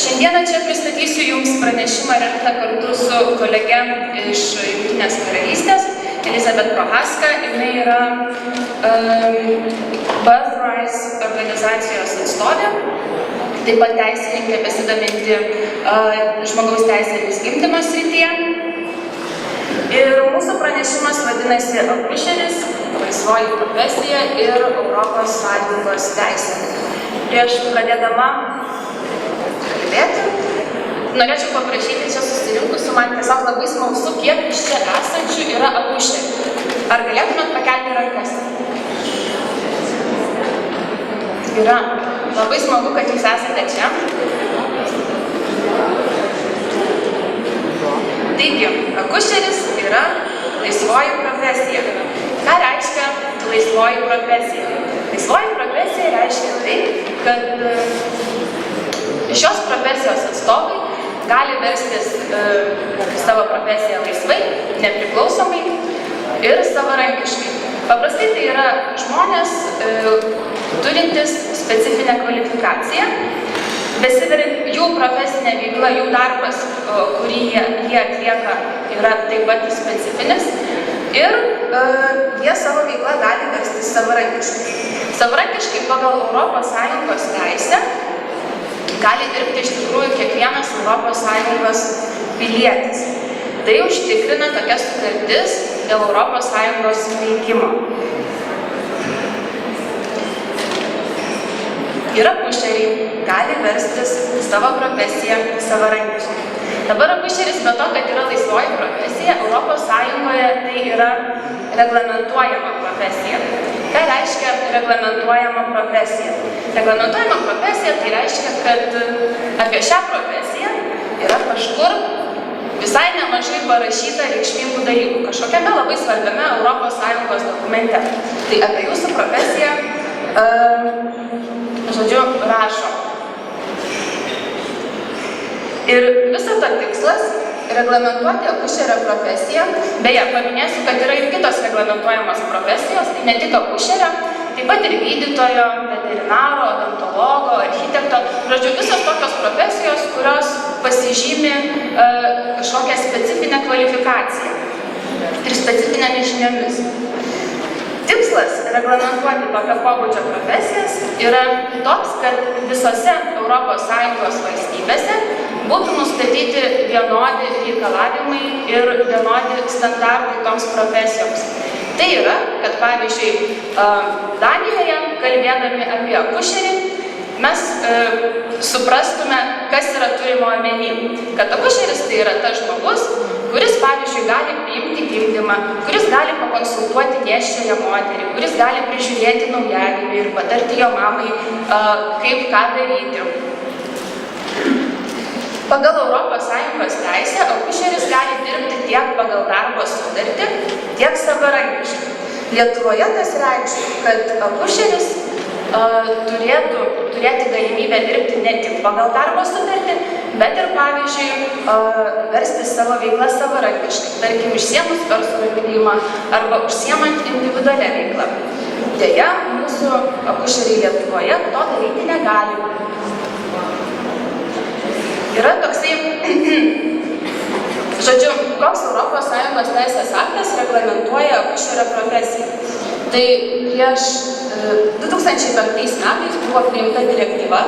Šiandieną čia pristatysiu Jums pranešimą rengtą kartu su kolege iš Jungtinės karalystės, Elizabeth Prohaska. Jinai yra Birthrights organizacijos atstovė, taip pat teisininkė besidominti žmogaus teisėmis gimdymo srityje. Ir mūsų pranešimas vadinasi Akušeris, laisvoji profesija ir Europos Sąjungos teisė. Prieš pradėdama kalbėti, norėčiau paprašyti čia susirinkusių, man tiesiog labai smalsu, kiek iš čia esančių yra akušerių. Ar galėtumėt pakelti rankas? Yra. Labai smagu, kad jūs esate čia. Taigi, akušeris yra laisvoji profesija. Ką reiškia laisvoji profesija? Laisvoji profesija reiškia tai, kad šios profesijos atstovai gali verstis savo profesiją laisvai, nepriklausomai ir savarankiškai. Paprastai tai yra žmonės turintis specifinę kvalifikaciją, jų profesinė veikla, jų darbas, kurį jie atlieka, yra taip pat specifinis ir jie savo veiklą gali verstis savarankiškai. Savarankiškai pagal Europos Sąjungos teisę gali dirbti iš tikrųjų kiekvienas Europos Sąjungos pilietis. Tai užtikrina tokia sutartis dėl Europos Sąjungos veikimo. Ir akušeriai gali verstis savo profesiją savarankiškai. Dabar akušeris be to, kad yra laisvoji profesija, Europos Sąjungoje tai yra reglamentuojama profesija. Ką reiškia reglamentuojama profesija? Reglamentuojama profesija tai reiškia, kad apie šią profesiją yra kažkur visai nemažai parašyta reikšmingų dalykų, kažkokiame labai svarbiame Europos Sąjungos dokumente. Tai apie jūsų profesiją rašo. Ir viso to tikslas reglamentuoti akušerio profesiją. Beje, paminėsiu, kad yra ir kitos reglamentuojamos profesijos, tai ne tik akušerio, taip pat ir gydytojo, veterinaro, odontologo, architekto. Žodžiu, visos tokios profesijos, kurios pasižymi kažkokią specifinę kvalifikaciją ir specifinėmis žiniomis. Tikslas reglamentuoti tokio pobūdžio profesijas yra toks, kad visose Europos Sąjungos valstybėse būtų nustatyti vienodi reikalavimai ir vienodi standartai toms profesijoms. Tai yra, kad pavyzdžiui, Danijoje, kalbėdami apie akušerį, mes suprastume, kas yra turima omeny. Kad akušeris tai yra tas žmogus, kuris, pavyzdžiui, gali priimti gimdymą, kuris gali pakonsultuoti nėščiąją moterį, kuris gali prižiūrėti naujagimį ir patarti jo mamai, kaip ką daryti. Pagal Europos Sąjungos teisę akušeris gali dirbti tiek pagal darbo sutartį, tiek savarankiškai. Lietuvoje tas reikštų, kad akušeris turėtų turėti galimybę dirbti ne tik pagal darbo sutartį, bet ir, pavyzdžiui, versti savo veiklą savarankiškai, tarkim, užsiėmus verslo liudijimą arba užsiėmant individualią veiklą. Deja, mūsų akušeriai Lietuvoje to daryti negali. Yra toksai, žodžiu, koks Europos Sąjungos teisės aktas reglamentuoja akušerio profesiją. Tai prieš 2005 metais buvo priimta direktyva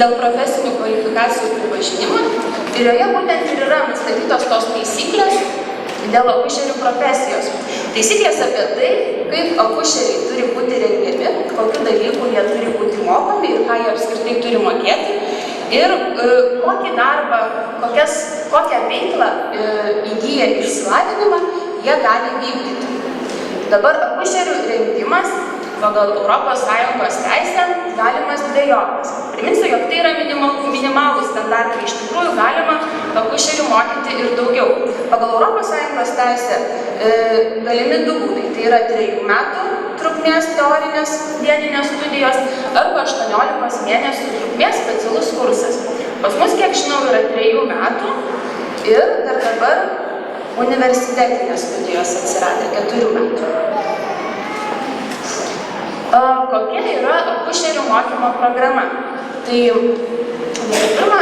dėl profesinių kvalifikacijų pripažinimo ir joje būtent ir yra nustatytos tos taisyklės dėl akušerių profesijos. Taisyklės apie tai, kaip akušeriai turi būti rengiami, kokių dalykų jie turi būti mokomi ir ką jie apskritai turi mokėti ir kokį darbą, kokią veiklą įgyję išsilavinimą jie gali vykdyti. Dabar akušerių rengimas pagal Europos Sąjungos teisę galimas dvejopas. Priminsiu, jog tai yra minimalūs standartai. Iš tikrųjų galima akušerių mokyti ir daugiau. Pagal Europos Sąjungos teisę galimi du būdai. Tai yra 3 metų trukmės teorinės dieninės studijos arba 18 mėnesių trukmės specialus kursas. Pas mus, kiek žinau, yra 3 metų ir dar dabar universitetinės studijos atsiradę 4 metų. Kokia yra akušerių mokymo programa? Tai, pirma,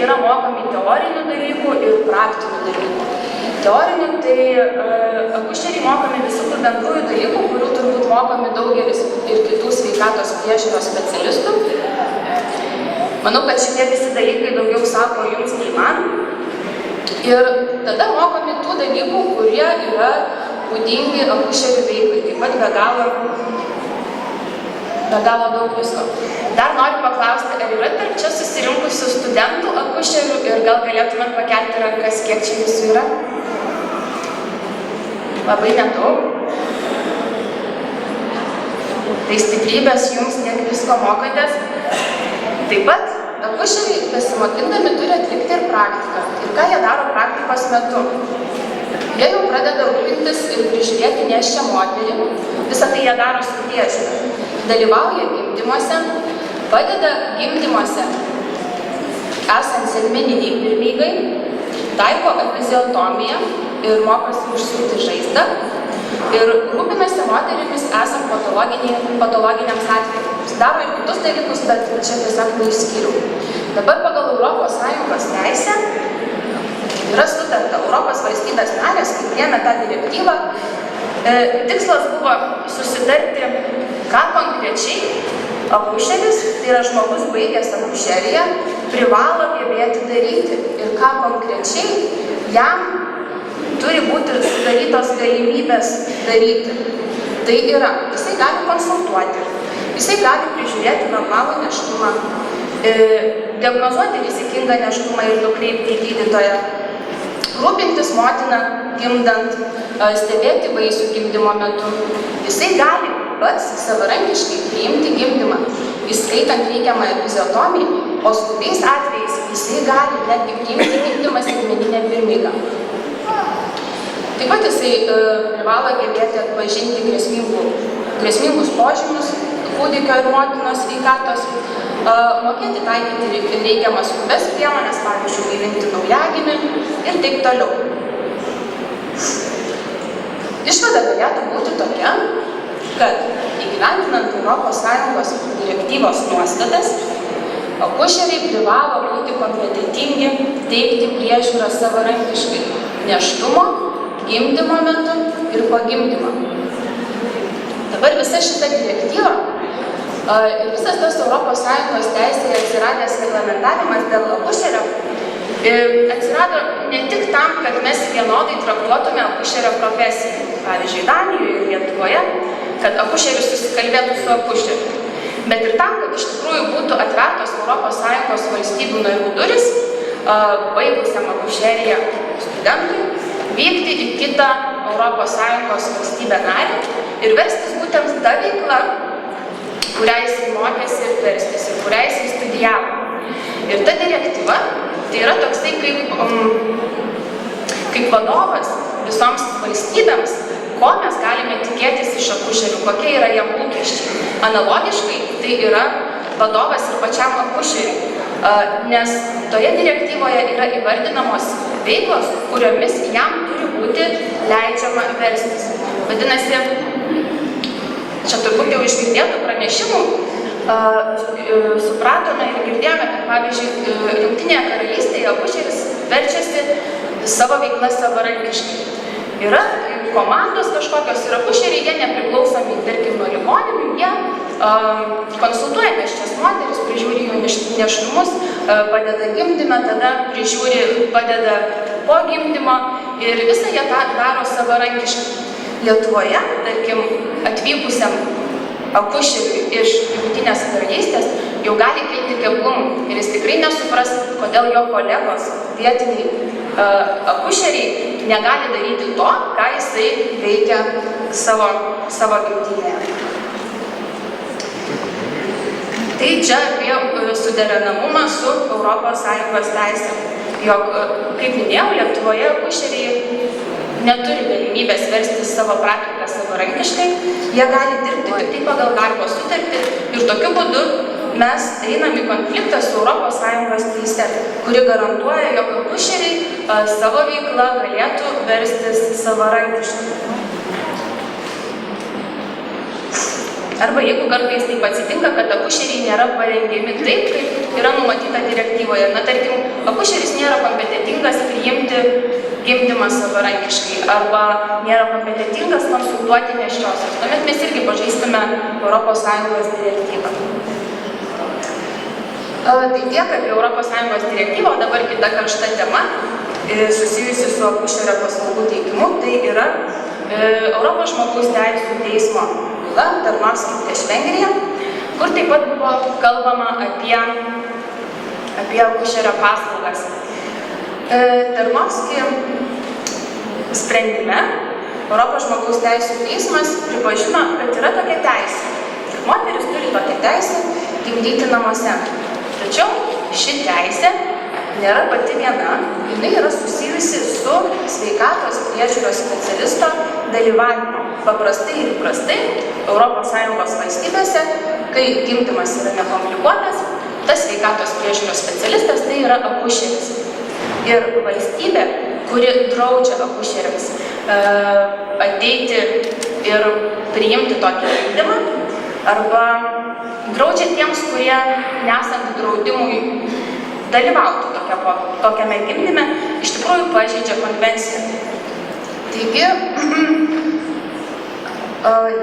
yra mokomi teorinių dalykų ir praktinių dalykų. Teorinių, tai akušeriai mokomi visų tų bendrųjų dalykų, kurių turbūt mokomi daugelis ir kitų sveikatos priežiūros specialistų. Manau, kad šitie visi dalykai daugiau sako jums nei man. Ir tada mokomi tų dalykų, kurie yra būdingi akušerių veiklai, taip pat be galo daug visko. Dar noriu paklausti, ar yra tarp čia susirinkusių studentų akušerių ir gal galėtumėt pakelti rankas, kiek čia jūsų yra? Labai nedaug. Tai stiprybės jums, tiek visko mokotės. Taip pat akušeriai besimokindami turi atlikti ir praktiką. Ir ką jie daro praktikos metu? Jie jau pradeda rūpintis ir prižiūrėti nėščią moterį. Visą tai jie daro su priežiūra. Dalyvauja gimdymuose, padeda gimdymuose esant segmeniniai pirmygai, taiko epiziotomiją ir mokosi užsiūti žaizdą ir rūpinasi moterimis esant patologiniams atvejams. Daro ir kitus dalykus, bet čia tiesiog neišskyriau. Dabar pagal ES teisę yra sutarta Europos valstybės narės, kai priėmė tą direktyvą. Tikslas buvo susitarti, ką konkrečiai akušeris, tai yra žmogus baigęs akušeriją, privalo gebėti daryti ir ką konkrečiai jam turi būti sudarytos galimybės daryti. Tai yra, jisai gali konsultuoti, jisai gali prižiūrėti normalų nėštumą, diagnozuoti rizikingą nėštumą ir nukreipti į gydytoją, rūpintis motiną gimdant, stebėti vaisių gimdymo metu. Jisai gali pats savarankiškai priimti gimdymą, įskaitant reikiamą epiziotomiją, o skubiais atvejais jisai gali netgi priimti gimdymą segmeninę pirmygą. Taip pat jisai privalo gebėti atpažinti grėsmingus požymius kūdikio ir motinos sveikatos, mokėti taikyti reikiamas skubes priemonės, pavyzdžiui, gaivinti naujagimį ir taip toliau. Išvada galėtų būti tokia, kad įgyvendinant ES direktyvos nuostatas, akušeriai privalo būti kompetentingi teikti priežiūrą savarankiškai nėštumo, gimdymo metu ir po gimdymo. Dabar visa šita direktyva ir visas tas ES teisėje atsiradęs reglamentavimas dėl akušerio atsirado ne tik tam, kad mes vienodai traktuotume akušerio profesiją. Pavyzdžiui, Danijoje ir Lietuvoje, kad akušeris susikalbėtų su akušeriu, bet ir tam, kad iš tikrųjų būtų atvertos ES valstybių narių duris baigusiam akušeriją studentui vykti į kitą ES valstybę narę ir verstis būtent ta veikla, kurią jisai mokėsi ir verstis ir kurią jisai studijavo. Ir ta direktyva tai yra toksai kaip vadovas visoms valstybėms, ko mes galime tikėtis iš akušerių, kokie yra jam lūkesčiai. Analogiškai tai yra vadovas ir pačiam akušeriui, nes toje direktyvoje yra įvardinamos veiklos, kuriomis jam turi būti leidžiama verstis. Vadinasi, čia turbūt jau iš girdėtų pranešimų supratome ir girdėjome, kad pavyzdžiui, Jungtinėje karalystėje akušeris verčiasi savo veiklą savarankiškai. Yra komandos kažkokios ir akušeriai, jie nepriklausomi, tarkim, nuo ligoninių, jie konsultuoja nėščias moteris, prižiūri jų nėštumus, padeda gimdyme, tada prižiūri, padeda po gimdymo ir visą jie tą daro savarankiškai. Lietuvoje, tarkim, atvykusiam akušeriui iš Jungtinės karalystės jau gali kilti keblumų ir jis tikrai nesupras, kodėl jo kolegos vietiniai akušeriai negali daryti to, ką jisai veikia savo gimtinėje. Tai čia apie suderinamumą su ES teise. Jog, kaip minėjau, Lietuvoje akušeriai neturi galimybės verstis savo praktiką savarankiškai, jie gali dirbti tik tai pagal darbo sutartį ir tokiu būdu mes einam į konfliktą su ES teise, kuri garantuoja, jog akušeriai savo veiklą galėtų verstis savarankiškai. Arba jeigu kartais taip atsitinka, kad akušeriai nėra parengiami taip, kaip yra numatyta direktyvoje. Na, tarkim, akušeris nėra kompetentingas priimti gimdymą savarankiškai arba nėra kompetentingas konsultuoti nėščiosios. Tuomet mes irgi pažeistume ES direktyvą. Tai tiek apie ES direktyvą, o dabar kita karšta tema susijusi su akušerio paslaugų teikimu, tai yra Europos žmogaus teisių teismo byla Tarnowski prieš Vengriją, kur taip pat buvo kalbama apie akušerio paslaugas. Tarnowski sprendime Europos žmogaus teisių teismas pripažino, kad yra tokia teisė. Moteris turi tokią teisę gimdyti namuose. Tačiau ši teisė nėra pati viena, jinai yra susijusi su sveikatos priežiūros specialisto dalyvavimu. Paprastai ir įprastai ES valstybėse, kai gimdymas yra nekomplikuotas, tas sveikatos priežiūros specialistas tai yra akušeris. Ir valstybė, kuri draudžia akušeriams ateiti ir priimti tokį gimdymą, arba draudžia tiems, kurie nesant draudimui dalyvauti tokiame gimdyme, iš tikrųjų pažeidžia konvenciją. Taigi,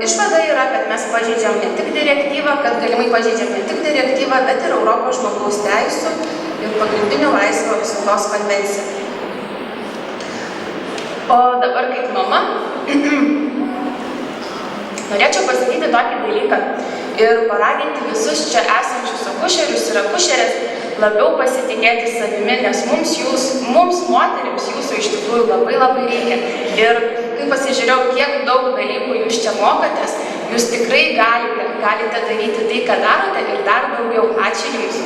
išvada yra, kad mes pažeidžiam ne tik direktyvą, kad galimai pažeidžiam ne tik direktyvą, bet ir Europos žmogaus teisių ir pagrindinių laisvių apsaugos konvenciją. O dabar kaip mama, norėčiau pasakyti tokį dalyką ir paraginti visus čia esančius akušerius ir akušerės labiau pasitikėti savimi, nes mums moterims jūsų iš tikrųjų labai reikia. Ir kai pasižiūrėjau, kiek daug dalykų jūs čia mokotės, jūs tikrai galite daryti tai, ką darote ir dar daugiau. Ačiū Jums.